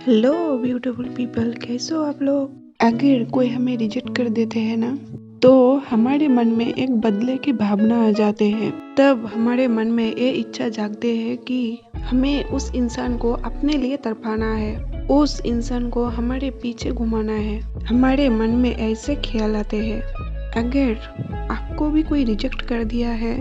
Hello beautiful people, कैसे हो आप लोग। अगर कोई हमें रिजेक्ट कर देते हैं ना, तो हमारे मन में एक बदले की भावना आ जाते हैं। तब हमारे मन में ये इच्छा जागते हैं कि हमें उस इंसान को अपने लिए तरफाना है, उस इंसान को हमारे पीछे घुमाना है। हमारे मन में ऐसे ख्याल आते हैं। अगर आपको भी कोई रिजेक्ट कर दिया है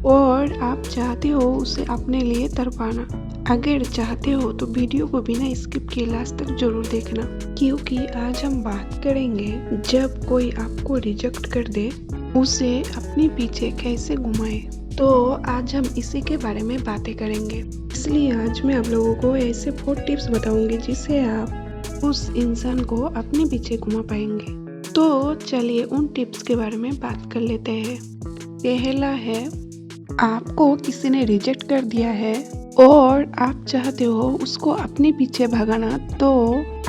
और आप चाहते हो उसे अपने लिए तरफाना, अगर चाहते हो तो वीडियो को बिना स्किप किए लास्ट तक जरूर देखना, क्योंकि आज हम बात करेंगे जब कोई आपको रिजेक्ट कर दे उसे अपने पीछे कैसे घुमाए। तो आज हम इसी के बारे में बातें करेंगे। इसलिए आज मैं आप लोगों को ऐसे 4 टिप्स बताऊंगी जिससे आप उस इंसान को अपने पीछे घुमा पाएंगे। तो चलिए उन टिप्स के बारे में बात कर लेते हैं। पहला है, आपको किसी ने रिजेक्ट कर दिया है और आप चाहते हो उसको अपने पीछे भगाना, तो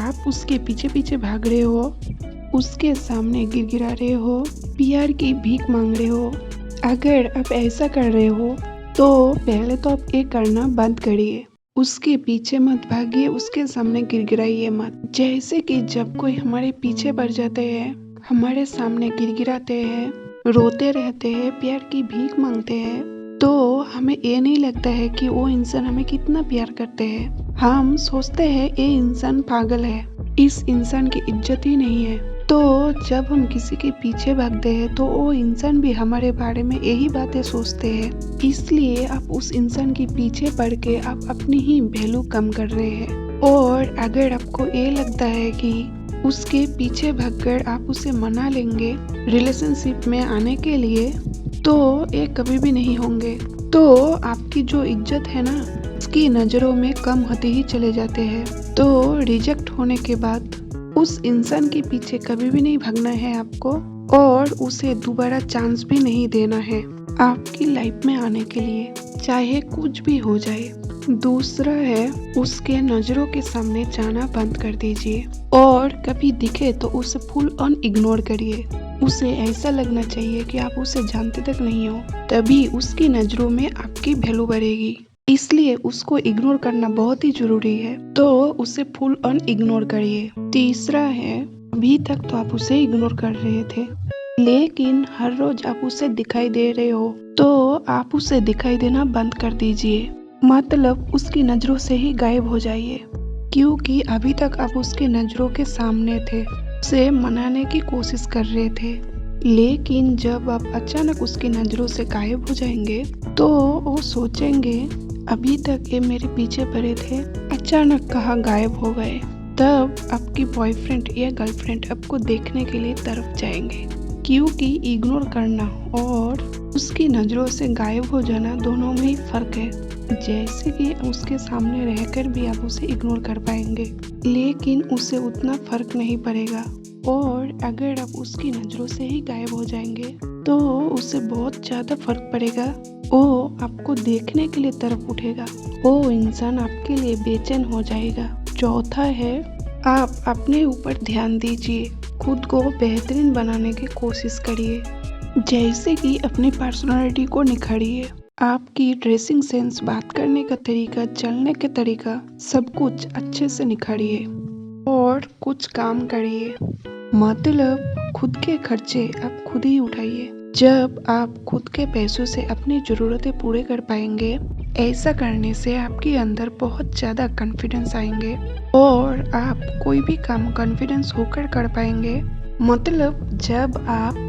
आप उसके पीछे पीछे भाग रहे हो, उसके सामने गिड़गिड़ा रहे हो, प्यार की भीख मांग रहे हो। अगर आप ऐसा कर रहे हो तो पहले तो आप ये करना बंद करिए। उसके पीछे मत भागिए, उसके सामने गिड़गिड़ाइए मत। जैसे कि जब कोई हमारे पीछे पड़ जाते हैं, हमारे सामने गिड़गिड़ाते हैं, रोते रहते हैं, प्यार की भीख मांगते हैं, तो हमें ये नहीं लगता है कि वो इंसान हमें कितना प्यार करते हैं। हम सोचते हैं ये इंसान पागल है, इस इंसान की इज्जत ही नहीं है। तो जब हम किसी के पीछे भागते हैं तो वो इंसान भी हमारे बारे में यही बातें सोचते हैं। इसलिए आप उस इंसान के पीछे पड़ के आप अपनी ही वैल्यू कम कर रहे हैं। और अगर आपको ये लगता है कि उसके पीछे भागकर आप उसे मना लेंगे रिलेशनशिप में आने के लिए, तो ये कभी भी नहीं होंगे। तो आपकी जो इज्जत है ना, उसकी नजरों में कम होते ही चले जाते हैं। तो रिजेक्ट होने के बाद उस इंसान के पीछे कभी भी नहीं भागना है आपको, और उसे दोबारा चांस भी नहीं देना है आपकी लाइफ में आने के लिए, चाहे कुछ भी हो जाए। दूसरा है, उसके नजरों के सामने जाना बंद कर दीजिए और कभी दिखे तो उसे फुल ऑन इग्नोर करिए। उसे ऐसा लगना चाहिए कि आप उसे जानते तक नहीं हो, तभी उसकी नजरों में आपकी वैल्यू बढ़ेगी। इसलिए उसको इग्नोर करना बहुत ही जरूरी है, तो उसे फुल ऑन इग्नोर करिए। तीसरा है, अभी तक तो आप उसे इग्नोर कर रहे थे, लेकिन हर रोज आप उसे दिखाई दे रहे हो, तो आप उसे दिखाई देना बंद कर दीजिए। मतलब उसकी नजरों से ही गायब हो जाइए, क्योंकि अभी तक आप उसके नजरों के सामने थे, उसे मनाने की कोशिश कर रहे थे। लेकिन जब आप अचानक उसकी नजरों से गायब हो जाएंगे तो वो सोचेंगे अभी तक ये मेरे पीछे पड़े थे, अचानक कहाँ गायब हो गए। तब आपकी बॉयफ्रेंड या गर्लफ्रेंड आपको देखने के लिए तरफ जाएंगे, क्योंकि इग्नोर करना और उसकी नजरों से गायब हो जाना दोनों में ही फर्क है। जैसे कि उसके सामने रहकर भी आप उसे इग्नोर कर पाएंगे, लेकिन उसे उतना फर्क नहीं पड़ेगा। और अगर आप उसकी नजरों से ही गायब हो जाएंगे तो उसे बहुत ज्यादा फर्क पड़ेगा। वो आपको देखने के लिए तरफ उठेगा, वो इंसान आपके लिए बेचैन हो जाएगा। चौथा है, आप अपने ऊपर ध्यान दीजिए, खुद को बेहतरीन बनाने की कोशिश करिए। जैसे कि अपनी पर्सनालिटी को निखारिए, आपकी ड्रेसिंग सेंस, बात करने का तरीका, चलने का तरीका, सब कुछ अच्छे से निखारिए और कुछ काम करिए। मतलब खुद के खर्चे आप खुद ही उठाइए। जब आप खुद के पैसों से अपनी जरूरतें पूरे कर पाएंगे, ऐसा करने से आपके अंदर बहुत ज्यादा कॉन्फिडेंस आएंगे और आप कोई भी काम कॉन्फिडेंस होकर कर पाएंगे। मतलब जब आप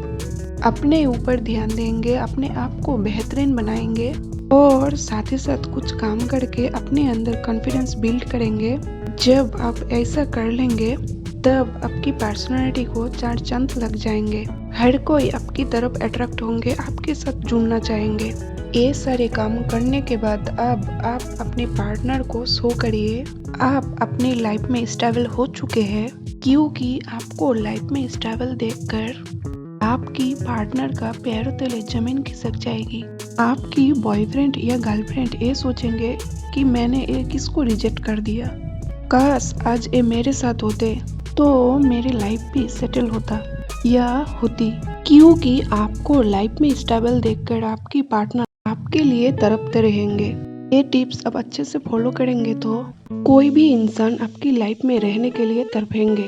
अपने ऊपर ध्यान देंगे, अपने आप को बेहतरीन बनाएंगे और साथ ही साथ कुछ काम करके अपने अंदर कॉन्फिडेंस बिल्ड करेंगे, जब आप ऐसा कर लेंगे तब आपकी पर्सनालिटी को 4 चांद लग जाएंगे। हर कोई आपकी तरफ अट्रैक्ट होंगे, आपके साथ जुड़ना चाहेंगे। ये सारे काम करने के बाद अब आप अपने पार्टनर को शो करिए आप अपनी लाइफ में स्टेबल हो चुके हैं, क्योंकि आपको लाइफ में स्टेबल देखकर आपकी पार्टनर का पैरों तले जमीन खिसक जाएगी। आपकी बॉयफ्रेंड या गर्लफ्रेंड ये सोचेंगे कि मैंने ये किसको रिजेक्ट कर दिया, काश आज ये मेरे साथ होते तो मेरी लाइफ भी सेटल होता या होती। क्योंकि आपको लाइफ में स्टेबल देखकर आपकी पार्टनर आपके लिए तड़पते रहेंगे। ये टिप्स अब अच्छे से फॉलो करेंगे तो कोई भी इंसान आपकी लाइफ में रहने के लिए तड़पेंगे।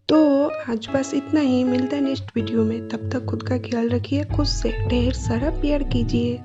तो आज बस इतना ही, मिलता है नेक्स्ट वीडियो में। तब तक खुद का ख्याल रखिए, खुद से ढेर सारा प्यार कीजिए।